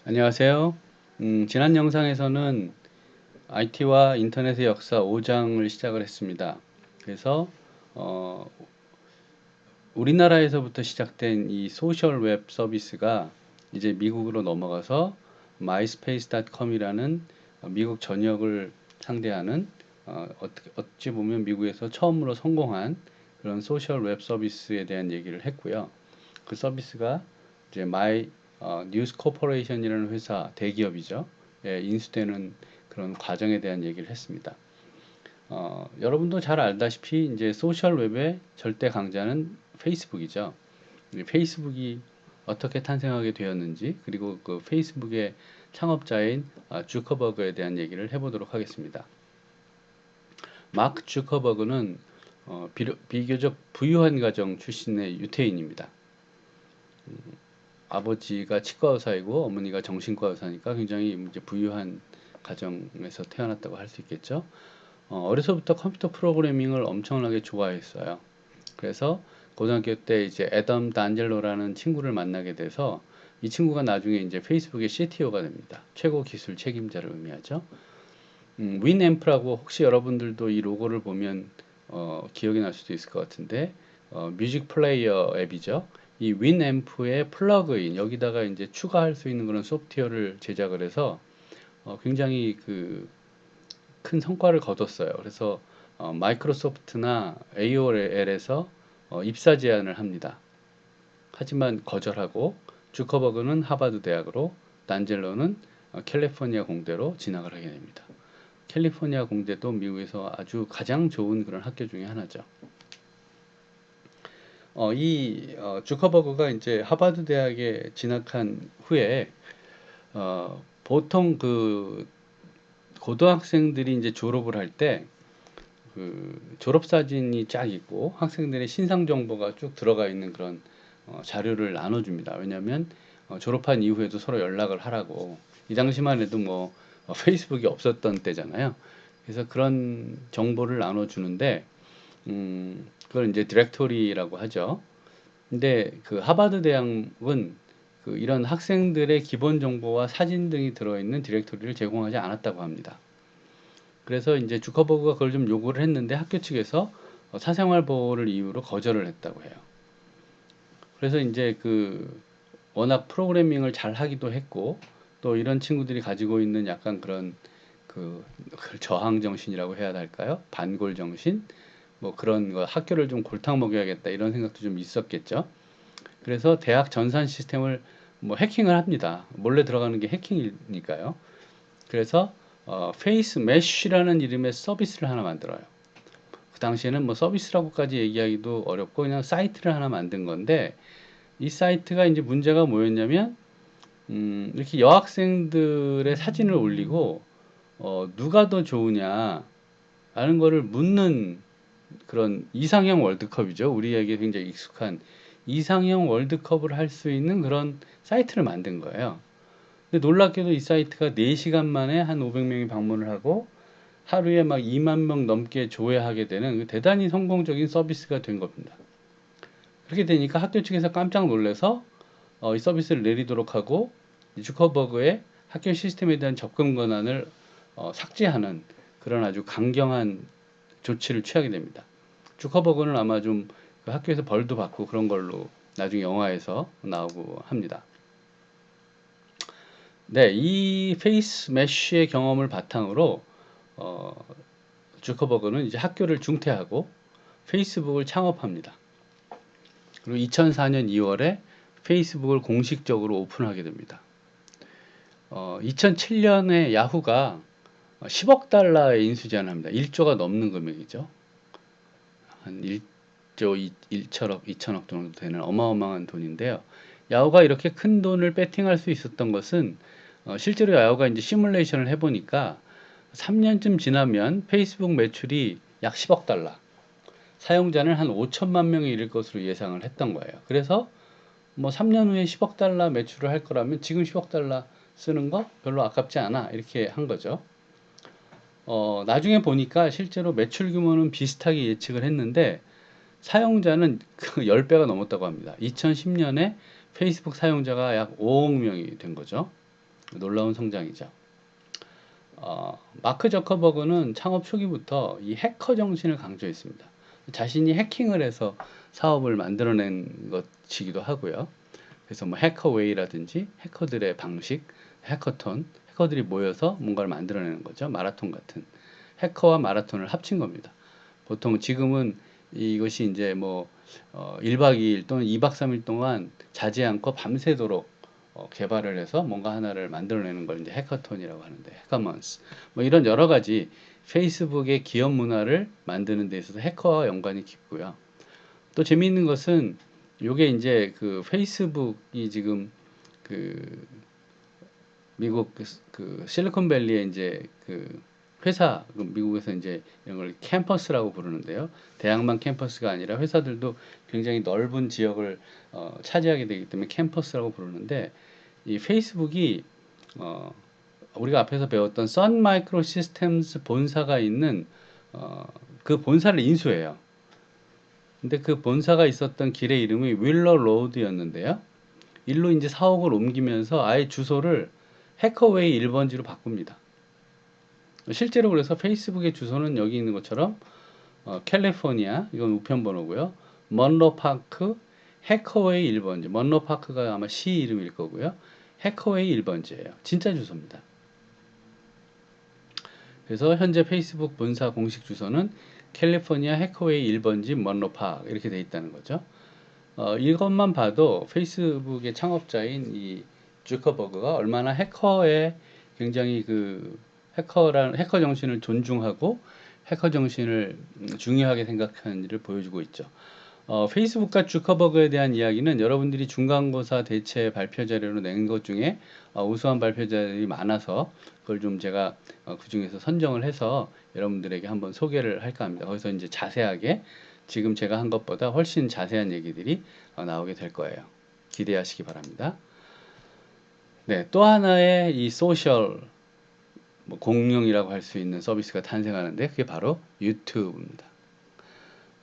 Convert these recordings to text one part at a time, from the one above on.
안녕하세요. 지난 영상에서는 IT와 인터넷의 역사 5장을 시작을 했습니다. 그래서 어, 우리나라에서부터 시작된 이 소셜 웹 서비스가 이제 미국으로 넘어가서 myspace.com이라는 미국 전역을 상대하는 어찌 보면 미국에서 처음으로 성공한 그런 소셜 웹 서비스에 대한 얘기를 했고요. 그 서비스가 이제 뉴스 코퍼레이션이라는 회사 대기업이죠. 예, 인수되는 그런 과정에 대한 얘기를 했습니다. 여러분도 잘 알다시피 이제 소셜 웹의 절대 강자는 페이스북이죠. 페이스북이 어떻게 탄생하게 되었는지, 그리고 그 페이스북의 창업자인 주커버그에 대한 얘기를 해보도록 하겠습니다. 마크 주커버그는 비교적 부유한 가정 출신의 유태인입니다. 아버지가 치과 의사이고 어머니가 정신과 의사니까 굉장히 이제 부유한 가정에서 태어났다고 할 수 있겠죠. 어려서부터 컴퓨터 프로그래밍을 엄청나게 좋아했어요. 그래서 고등학교 때 이제 애덤 단젤로라는 친구를 만나게 돼서 이 친구가 나중에 이제 페이스북의 CTO가 됩니다. 최고 기술 책임자를 의미하죠. 윈앰프라고 혹시 여러분들도 이 로고를 보면 기억이 날 수도 있을 것 같은데 뮤직 플레이어 앱이죠. 이 윈앰프의 플러그인 여기다가 이제 추가할 수 있는 그런 소프트웨어를 제작을 해서 굉장히 그 큰 성과를 거뒀어요. 그래서 마이크로소프트나 AOL에서 입사 제안을 합니다. 하지만 거절하고 주커버그는 하버드 대학으로 단젤로는 캘리포니아 공대로 진학을 하게 됩니다. 캘리포니아 공대도 미국에서 아주 가장 좋은 그런 학교 중에 하나죠. 주커버그가 이제 하버드 대학에 진학한 후에 보통 그 고등학생들이 이제 졸업을 할 때 그 졸업 사진이 쫙 있고 학생들의 신상 정보가 쭉 들어가 있는 그런 자료를 나눠줍니다. 왜냐하면 졸업한 이후에도 서로 연락을 하라고. 이 당시만 해도 뭐 페이스북이 없었던 때잖아요. 그래서 그런 정보를 나눠주는데 그걸 이제 디렉토리라고 하죠. 근데 그 하버드 대학은 그 이런 학생들의 기본 정보와 사진 등이 들어있는 디렉토리를 제공하지 않았다고 합니다. 그래서 이제 주커버그가 그걸 좀 요구를 했는데 학교 측에서 사생활 보호를 이유로 거절을 했다고 해요. 그래서 이제 그 워낙 프로그래밍을 잘 하기도 했고 또 이런 친구들이 가지고 있는 약간 그런 그 저항 정신이라고 해야 할까요? 반골 정신? 뭐 그런 거 학교를 좀 골탕 먹여야겠다 이런 생각도 좀 있었겠죠. 그래서 대학 전산 시스템을 뭐 해킹을 합니다. 몰래 들어가는 게 해킹이니까요. 그래서 페이스 메쉬라는 이름의 서비스를 하나 만들어요. 그 당시에는 뭐 서비스라고까지 얘기하기도 어렵고 그냥 사이트를 하나 만든 건데 이 사이트가 이제 문제가 뭐였냐면 이렇게 여학생들의 사진을 올리고 누가 더 좋으냐 라는 거를 묻는 그런 이상형 월드컵이죠. 우리에게 굉장히 익숙한 이상형 월드컵을 할 수 있는 그런 사이트를 만든 거예요. 근데 놀랍게도 이 사이트가 4시간 만에 한 500명이 방문을 하고 하루에 막 2만 명 넘게 조회하게 되는 그 대단히 성공적인 서비스가 된 겁니다. 그렇게 되니까 학교 측에서 깜짝 놀라서 이 서비스를 내리도록 하고 주커버그의 학교 시스템에 대한 접근 권한을 삭제하는 그런 아주 강경한 조치를 취하게 됩니다. 주커버그는 아마 좀그 학교에서 벌도 받고 그런 걸로 나중에 영화에서 나오고 합니다. 네, 이 페이스 메쉬의 경험을 바탕으로 어, 주커버그는 이제 학교를 중퇴하고 페이스북을 창업합니다. 그리고 2004년 2월에 페이스북을 공식적으로 오픈하게 됩니다. 2007년에 야후가 10억 달러의 인수제안을 합니다. 1조가 넘는 금액이죠. 한 1조 1천억, 2천억 정도 되는 어마어마한 돈인데요. 야후가 이렇게 큰 돈을 배팅할 수 있었던 것은 실제로 야후가 이제 시뮬레이션을 해보니까 3년쯤 지나면 페이스북 매출이 약 10억 달러, 사용자는 한 5천만 명에 이를 것으로 예상을 했던 거예요. 그래서 뭐 3년 후에 10억 달러 매출을 할 거라면 지금 10억 달러 쓰는 거 별로 아깝지 않아. 이렇게 한 거죠. 나중에 보니까 실제로 매출 규모는 비슷하게 예측을 했는데 사용자는 그 10배가 넘었다고 합니다. 2010년에 페이스북 사용자가 약 5억 명이 된 거죠. 놀라운 성장이죠. 마크 저커버그는 창업 초기부터 이 해커 정신을 강조했습니다. 자신이 해킹을 해서 사업을 만들어낸 것이기도 하고요. 그래서 뭐 해커웨이라든지 해커들의 방식, 해커톤, 해커들이 모여서 뭔가를 만들어내는 거죠. 마라톤 같은. 해커와 마라톤을 합친 겁니다. 보통 지금은 이것이 이제 뭐 1박 2일 또는 2박 3일 동안 자지 않고 밤새도록 개발을 해서 뭔가 하나를 만들어내는 걸 이제 해커톤이라고 하는데, 해커먼스. 뭐 이런 여러 가지 페이스북의 기업 문화를 만드는 데 있어서 해커와 연관이 깊고요. 또 재미있는 것은 요게 이제 그 페이스북이 지금 그 미국 그 실리콘밸리에 이제 그 회사, 미국에서 이제 이런 걸 캠퍼스라고 부르는데요. 대학만 캠퍼스가 아니라 회사들도 굉장히 넓은 지역을 차지하게 되기 때문에 캠퍼스라고 부르는데, 이 페이스북이 어, 우리가 앞에서 배웠던 선 마이크로 시스템스 본사가 있는 그 본사를 인수해요. 근데 그 본사가 있었던 길의 이름이 윌러 로드였는데요. 일로 이제 사옥을 옮기면서 아예 주소를 해커웨이 1번지로 바꿉니다. 실제로 그래서 페이스북의 주소는 여기 있는 것처럼 캘리포니아, 이건 우편번호고요. 먼로 파크 해커웨이 1번지. 먼로 파크가 아마 시 이름일 거고요. 해커웨이 1번지예요. 진짜 주소입니다. 그래서 현재 페이스북 본사 공식 주소는 캘리포니아 해커웨이 1번지 먼로 파크 이렇게 돼 있다는 거죠. 이것만 봐도 페이스북의 창업자인 이 주커버그가 얼마나 해커의 굉장히 그 해커 정신을 존중하고 해커 정신을 중요하게 생각하는지를 보여주고 있죠. 페이스북과 주커버그에 대한 이야기는 여러분들이 중간고사 대체 발표 자료로 낸 것 중에 우수한 발표자들이 많아서 그걸 좀 제가 그 중에서 선정을 해서 여러분들에게 한번 소개를 할까 합니다. 거기서 이제 자세하게 지금 제가 한 것보다 훨씬 자세한 얘기들이 나오게 될 거예요. 기대하시기 바랍니다. 네, 또 하나의 이 소셜 뭐 공룡이라고 할 수 있는 서비스가 탄생하는데 그게 바로 유튜브입니다.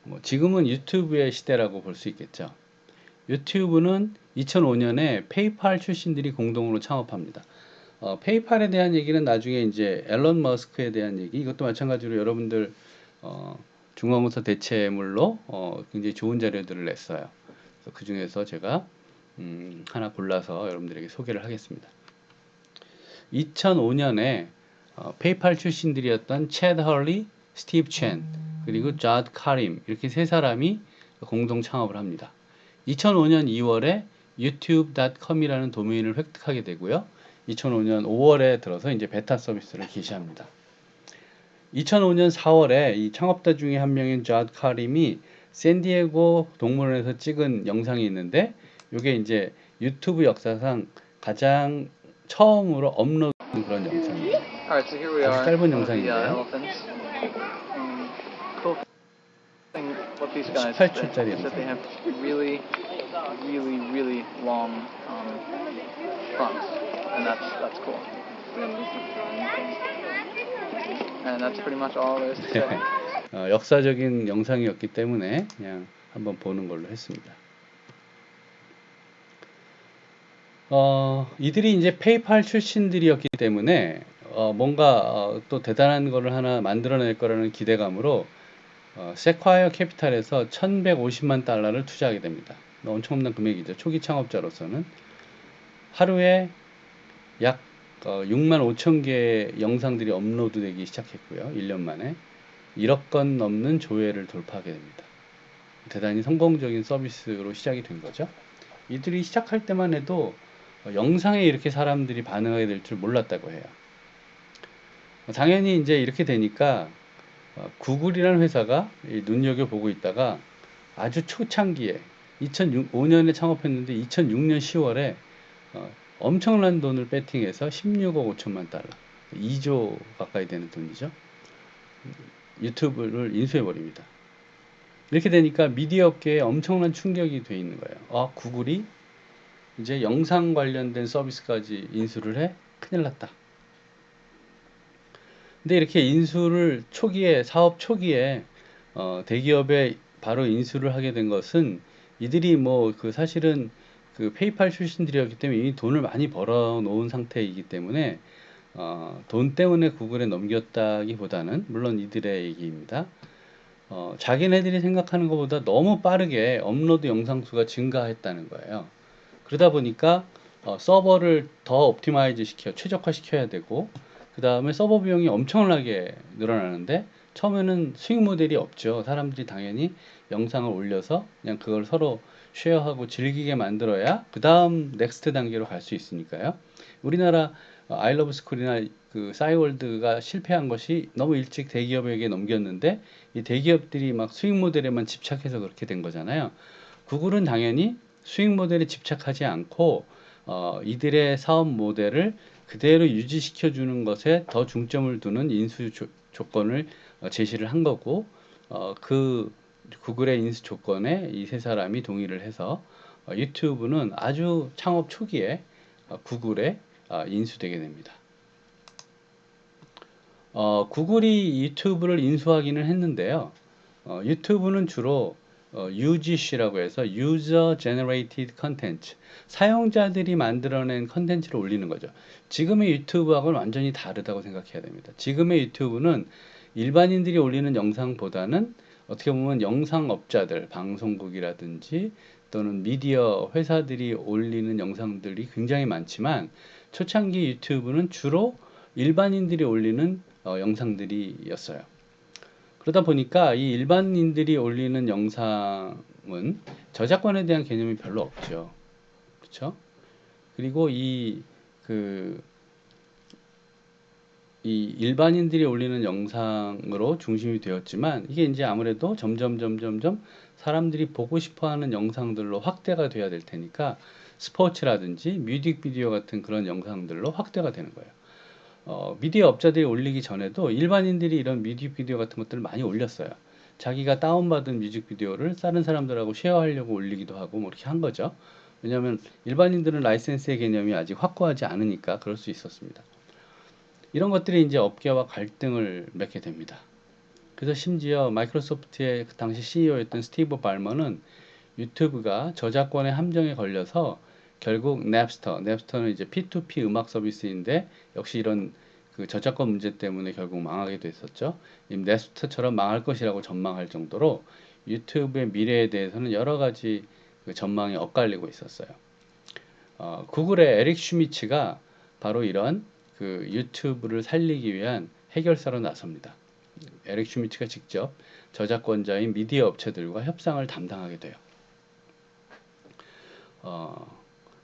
뭐 지금은 유튜브의 시대라고 볼 수 있겠죠. 유튜브는 2005년에 페이팔 출신들이 공동으로 창업합니다. 페이팔에 대한 얘기는 나중에 이제 앨런 머스크에 대한 얘기, 이것도 마찬가지로 여러분들 중간고사 대체물로 굉장히 좋은 자료들을 냈어요. 그 중에서 제가 하나 골라서 여러분들에게 소개를 하겠습니다. 2005년에 페이팔 출신들이었던 채드 헐리, 스티브 첸, 그리고 자드 카림 이렇게 세 사람이 공동 창업을 합니다. 2005년 2월에 youtube.com이라는 도메인을 획득하게 되고요. 2005년 5월에 들어서 이제 베타 서비스를 개시합니다. 2005년 4월에 이 창업자 중에 한 명인 자드 카림이 샌디에고 동물원에서 찍은 영상이 있는데, 이게 이제 유튜브 역사상 가장 처음으로 업로드된 그런 영상입니다. Alright, so here we 아주 are. 짧은 The 영상인데요. elephants. Cool thing what these guys 18초짜리 is that they have 영상입니다. really long fronts, and that's cool. And that's pretty much all there is to say. 역사적인 영상이었기 때문에 그냥 한번 보는 걸로 했습니다. 이들이 이제 페이팔 출신들이었기 때문에 뭔가 또 대단한 거를 하나 만들어낼 거라는 기대감으로 세콰이어 캐피탈에서 1150만 달러를 투자하게 됩니다. 엄청난 금액이죠. 초기 창업자로서는. 하루에 약 6만 5천 개의 영상들이 업로드되기 시작했고요. 1년 만에 1억 건 넘는 조회를 돌파하게 됩니다. 대단히 성공적인 서비스로 시작이 된 거죠. 이들이 시작할 때만 해도 영상에 이렇게 사람들이 반응하게 될 줄 몰랐다고 해요. 당연히 이제 이렇게 되니까 구글이라는 회사가 눈여겨보고 있다가 아주 초창기에 2005년에 창업했는데 2006년 10월에 엄청난 돈을 배팅해서 16억 5천만 달러, 2조 가까이 되는 돈이죠. 유튜브를 인수해버립니다. 이렇게 되니까 미디어 업계에 엄청난 충격이 돼 있는 거예요. 구글이 이제 영상 관련된 서비스까지 인수를 해? 큰일 났다. 근데 이렇게 인수를 사업 초기에 대기업에 바로 인수를 하게 된 것은 이들이 사실은 그 페이팔 출신들이었기 때문에 이미 돈을 많이 벌어 놓은 상태이기 때문에 돈 때문에 구글에 넘겼다기보다는 물론 이들의 얘기입니다. 자기네들이 생각하는 것보다 너무 빠르게 업로드 영상 수가 증가했다는 거예요. 그러다 보니까 서버를 더 옵티마이즈 시켜 최적화 시켜야 되고 그 다음에 서버 비용이 엄청나게 늘어나는데 처음에는 수익 모델이 없죠. 사람들이 당연히 영상을 올려서 그냥 그걸 서로 쉐어하고 즐기게 만들어야 그 다음 넥스트 단계로 갈 수 있으니까요. 우리나라 아이러브 스쿨이나 그 싸이월드가 실패한 것이 너무 일찍 대기업에게 넘겼는데 이 대기업들이 막 수익 모델에만 집착해서 그렇게 된 거잖아요. 구글은 당연히 수익 모델에 집착하지 않고 이들의 사업 모델을 그대로 유지시켜 주는 것에 더 중점을 두는 인수 조건을 제시를 한 거고 그 구글의 인수 조건에 이 세 사람이 동의를 해서 유튜브는 아주 창업 초기에 구글에 인수되게 됩니다. 구글이 유튜브를 인수하기는 했는데요. 유튜브는 주로 UGC라고 해서 User Generated Content, 사용자들이 만들어낸 컨텐츠를 올리는 거죠. 지금의 유튜브하고는 완전히 다르다고 생각해야 됩니다. 지금의 유튜브는 일반인들이 올리는 영상보다는 어떻게 보면 영상업자들, 방송국이라든지 또는 미디어 회사들이 올리는 영상들이 굉장히 많지만 초창기 유튜브는 주로 일반인들이 올리는 영상들이었어요. 그러다 보니까 이 일반인들이 올리는 영상은 저작권에 대한 개념이 별로 없죠. 그렇죠? 그리고 이 일반인들이 올리는 영상으로 중심이 되었지만 이게 이제 아무래도 점점 사람들이 보고 싶어 하는 영상들로 확대가 돼야 될 테니까 스포츠라든지 뮤직비디오 같은 그런 영상들로 확대가 되는 거예요. 미디어 업자들이 올리기 전에도 일반인들이 이런 뮤직비디오 같은 것들을 많이 올렸어요. 자기가 다운받은 뮤직비디오를 다른 사람들하고 쉐어하려고 올리기도 하고 뭐 이렇게 한 거죠. 왜냐하면 일반인들은 라이센스의 개념이 아직 확고하지 않으니까 그럴 수 있었습니다. 이런 것들이 이제 업계와 갈등을 맺게 됩니다. 그래서 심지어 마이크로소프트의 그 당시 CEO였던 스티브 발머는 유튜브가 저작권의 함정에 걸려서 결국 냅스터는 이제 P2P 음악 서비스인데 역시 이런 그 저작권 문제 때문에 결국 망하게 됐었죠. 이 냅스터처럼 망할 것이라고 전망할 정도로 유튜브의 미래에 대해서는 여러 가지 그 전망이 엇갈리고 있었어요. 구글의 에릭 슈미츠가 바로 이런 그 유튜브를 살리기 위한 해결사로 나섭니다. 에릭 슈미츠가 직접 저작권자인 미디어 업체들과 협상을 담당하게 돼요.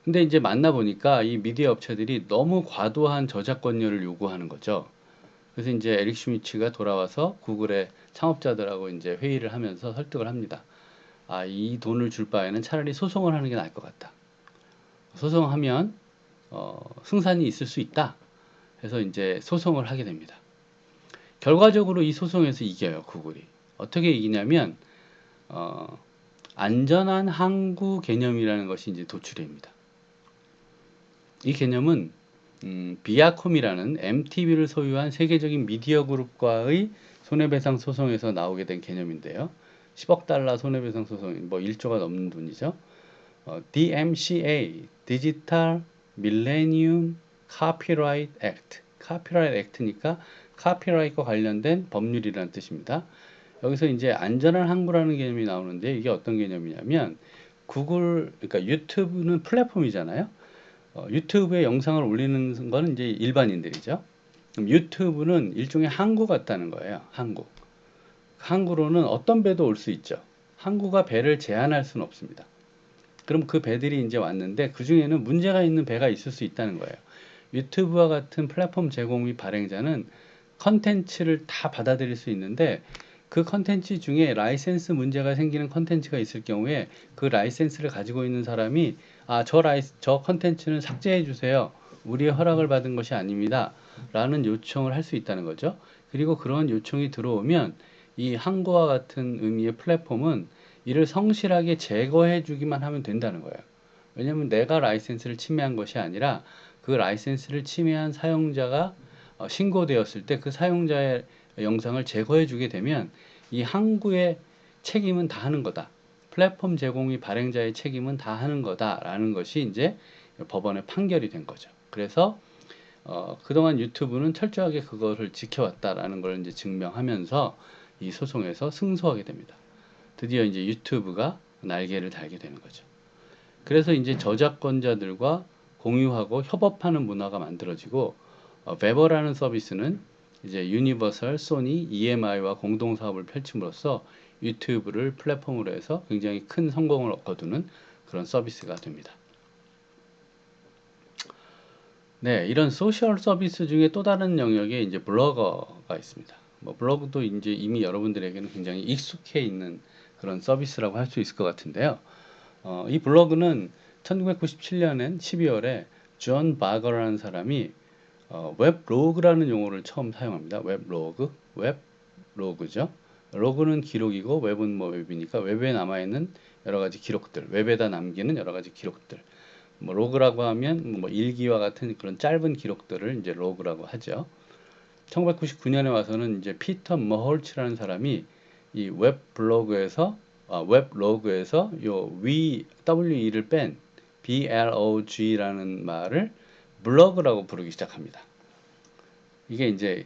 근데 이제 만나보니까 이 미디어 업체들이 너무 과도한 저작권료를 요구하는 거죠. 그래서 이제 에릭 슈미츠가 돌아와서 구글의 창업자들하고 이제 회의를 하면서 설득을 합니다. 이 돈을 줄 바에는 차라리 소송을 하는 게 나을 것 같다. 소송하면 승산이 있을 수 있다. 해서 이제 소송을 하게 됩니다. 결과적으로 이 소송에서 이겨요, 구글이. 어떻게 이기냐면 안전한 항구 개념이라는 것이 이제 도출됩니다. 이 개념은 비아콤이라는 MTV를 소유한 세계적인 미디어 그룹과의 손해배상 소송에서 나오게 된 개념인데요. 10억 달러 손해배상 소송, 뭐 1조가 넘는 돈이죠. DMCA, Digital Millennium Copyright Act. Copyright Act니까 카피라이트와 관련된 법률이라는 뜻입니다. 여기서 이제 안전한 항구라는 개념이 나오는데 이게 어떤 개념이냐면 그러니까 유튜브는 플랫폼이잖아요. 유튜브에 영상을 올리는 건 이제 일반인들이죠. 그럼 유튜브는 일종의 항구 같다는 거예요. 항구. 항구로는 어떤 배도 올 수 있죠. 항구가 배를 제한할 수는 없습니다. 그럼 그 배들이 이제 왔는데 그 중에는 문제가 있는 배가 있을 수 있다는 거예요. 유튜브와 같은 플랫폼 제공 및 발행자는 컨텐츠를 다 받아들일 수 있는데 그 컨텐츠 중에 라이센스 문제가 생기는 컨텐츠가 있을 경우에 그 라이센스를 가지고 있는 사람이 저 컨텐츠는 삭제해 주세요. 우리의 허락을 받은 것이 아닙니다. 라는 요청을 할 수 있다는 거죠. 그리고 그런 요청이 들어오면 이 항구와 같은 의미의 플랫폼은 이를 성실하게 제거해 주기만 하면 된다는 거예요. 왜냐하면 내가 라이센스를 침해한 것이 아니라 그 라이센스를 침해한 사용자가 신고되었을 때 그 사용자의 영상을 제거해 주게 되면 이 항구의 책임은 다 하는 거다. 플랫폼 제공이 발행자의 책임은 다 하는 거다라는 것이 이제 법원의 판결이 된 거죠. 그래서 그동안 유튜브는 철저하게 그것을 지켜왔다라는 걸 이제 증명하면서 이 소송에서 승소하게 됩니다. 드디어 이제 유튜브가 날개를 달게 되는 거죠. 그래서 이제 저작권자들과 공유하고 협업하는 문화가 만들어지고 베버라는 서비스는 이제 유니버설, 소니, EMI와 공동 사업을 펼침으로써 유튜브를 플랫폼으로 해서 굉장히 큰 성공을 거두는 그런 서비스가 됩니다. 네, 이런 소셜 서비스 중에 또 다른 영역에 이제 블로거가 있습니다. 뭐 블로그도 이제 이미 여러분들에게는 굉장히 익숙해 있는 그런 서비스라고 할 수 있을 것 같은데요. 이 블로그는 1997년엔 12월에 존 바거라는 사람이 웹로그라는 용어를 처음 사용합니다. 웹로그죠. 로그는 기록이고 웹은 뭐 웹이니까 웹에 남아있는 여러 가지 기록들, 웹에다 남기는 여러 가지 기록들. 뭐 로그라고 하면 뭐 일기와 같은 그런 짧은 기록들을 이제 로그라고 하죠. 1999년에 와서는 이제 피터 머홀츠라는 사람이 이 웹로그에서 요 WE를 뺀 BLOG라는 말을 블로그라고 부르기 시작합니다. 이게 이제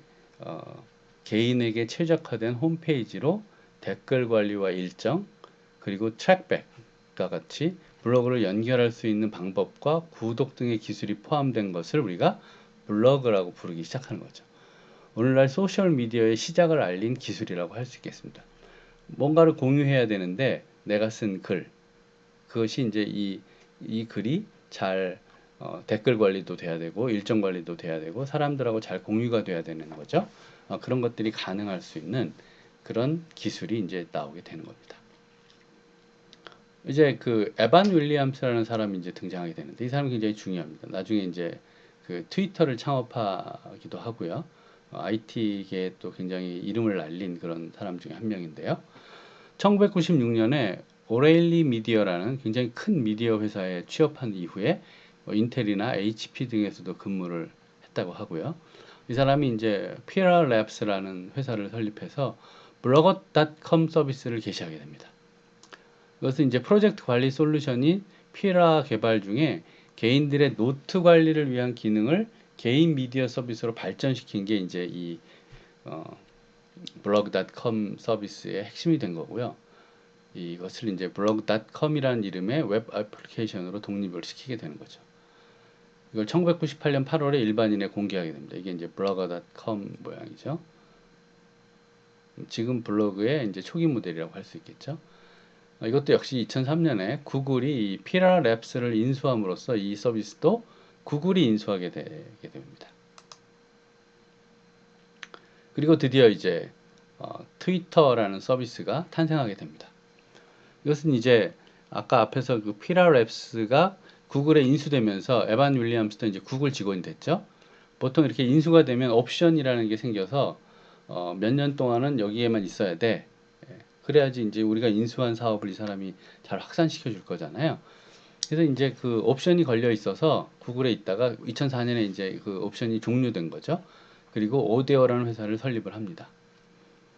개인에게 최적화된 홈페이지로 댓글 관리와 일정 그리고 트랙백과 같이 블로그를 연결할 수 있는 방법과 구독 등의 기술이 포함된 것을 우리가 블로그라고 부르기 시작하는 거죠. 오늘날 소셜 미디어의 시작을 알린 기술이라고 할 수 있겠습니다. 뭔가를 공유해야 되는데 내가 쓴 글, 그것이 이제 이 글이 잘 댓글 관리도 돼야 되고 일정 관리도 돼야 되고 사람들하고 잘 공유가 돼야 되는 거죠. 그런 것들이 가능할 수 있는 그런 기술이 이제 나오게 되는 겁니다. 이제 그 에반 윌리엄스라는 사람이 이제 등장하게 되는데 이 사람은 굉장히 중요합니다. 나중에 이제 그 트위터를 창업하기도 하고요. IT계에 또 굉장히 이름을 날린 그런 사람 중에 한 명인데요. 1996년에 오레일리 미디어라는 굉장히 큰 미디어 회사에 취업한 이후에 인텔이나 HP 등에서도 근무를 했다고 하고요. 이 사람이 이제 피라 랩스라는 회사를 설립해서 블로거.com 서비스를 개시하게 됩니다. 이것은 이제 프로젝트 관리 솔루션인 피라 개발 중에 개인들의 노트 관리를 위한 기능을 개인 미디어 서비스로 발전시킨 게 이제 이 블로그.com 서비스의 핵심이 된 거고요. 이것을 이제 블로그.com이라는 이름의 웹 애플리케이션으로 독립을 시키게 되는 거죠. 이걸 1998년 8월에 일반인에 공개하게 됩니다. 이게 이제 블로거.com 모양이죠. 지금 블로그의 이제 초기 모델이라고 할 수 있겠죠. 이것도 역시 2003년에 구글이 이 피라 랩스를 인수함으로써 이 서비스도 구글이 인수하게 되게 됩니다. 그리고 드디어 이제 트위터라는 서비스가 탄생하게 됩니다. 이것은 이제 아까 앞에서 그 피라 랩스가 구글에 인수되면서 에반 윌리엄스도 이제 구글 직원이 됐죠. 보통 이렇게 인수가 되면 옵션이라는 게 생겨서 몇 년 동안은 여기에만 있어야 돼. 그래야지 이제 우리가 인수한 사업을 이 사람이 잘 확산시켜 줄 거잖아요. 그래서 이제 그 옵션이 걸려 있어서 구글에 있다가 2004년에 이제 그 옵션이 종료된 거죠. 그리고 오데오라는 회사를 설립을 합니다.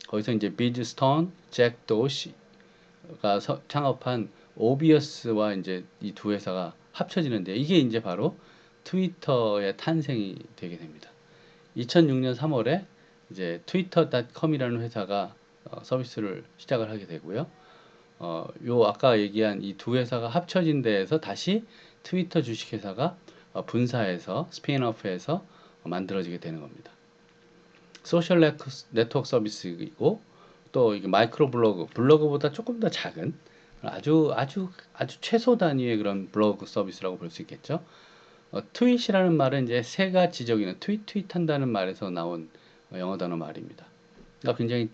거기서 이제 비즈 스톤, 잭 도시가 창업한 오비어스와 이제 이 두 회사가 합쳐지는데 이게 이제 바로 트위터의 탄생이 되게 됩니다. 2006년 3월에 이제 트위터.com이라는 회사가 서비스를 시작을 하게 되고요. 요 아까 얘기한 이 두 회사가 합쳐진 데에서 다시 트위터 주식회사가 분사해서 스피인오프해서 만들어지게 되는 겁니다. 소셜 네트워크 서비스이고 또 이게 마이크로 블로그보다 조금 더 작은 아주 최소 단위의 그런 블로그 서비스라고 볼 수 있겠죠. 트윗이라는 말은 이제 새가 지저귀는 트윗한다는 말에서 나온 영어 단어 말입니다. 그러니까 굉장히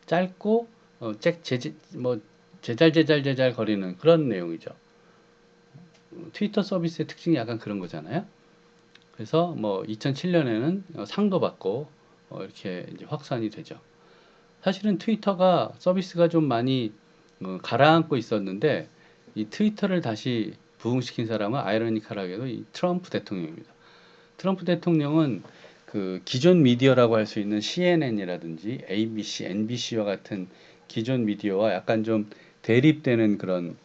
짧고 제잘 거리는 그런 내용이죠. 트위터 서비스의 특징이 약간 그런 거잖아요. 그래서 뭐 2007년에는 상도 받고 이렇게 이제 확산이 되죠. 사실은 트위터가 서비스가 좀 많이 가라앉고 있었는데 이 트위터를 다시 부흥시킨 사람은 아이러니컬하게도 이 트럼프 대통령입니다. 트럼프 대통령은 그 기존 미디어라고 할 수 있는 CNN이라든지 ABC, NBC와 같은 기존 미디어와 약간 좀 대립되는 그런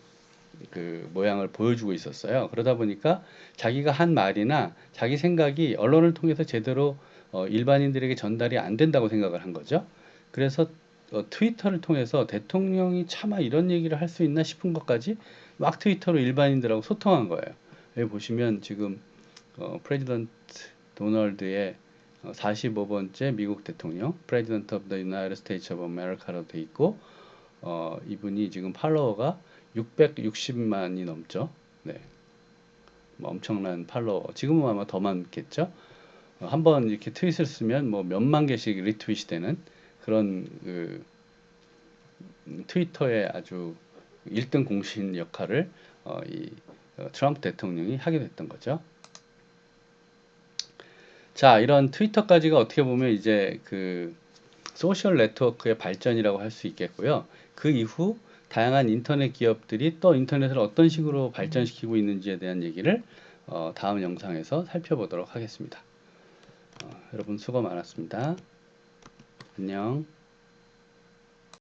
그 모양을 보여주고 있었어요. 그러다 보니까 자기가 한 말이나 자기 생각이 언론을 통해서 제대로 일반인들에게 전달이 안 된다고 생각을 한 거죠. 그래서 트위터를 통해서 대통령이 차마 이런 얘기를 할 수 있나 싶은 것까지 막 트위터로 일반인들하고 소통한 거예요. 여기 보시면 지금 프레지던트 도널드의 45번째 미국 대통령, President of the United States of America로 돼 있고, 이분이 지금 팔로워가 660만이 넘죠. 네, 뭐 엄청난 팔로워. 지금은 아마 더 많겠죠. 한번 이렇게 트윗을 쓰면 뭐 몇만 개씩 리트윗이 되는 그런 그 트위터의 아주 1등 공신 역할을 이 트럼프 대통령이 하게 됐던 거죠. 자, 이런 트위터까지가 어떻게 보면 이제 그 소셜 네트워크의 발전이라고 할 수 있겠고요. 그 이후 다양한 인터넷 기업들이 또 인터넷을 어떤 식으로 발전시키고 있는지에 대한 얘기를 다음 영상에서 살펴보도록 하겠습니다. 여러분 수고 많았습니다. 안녕.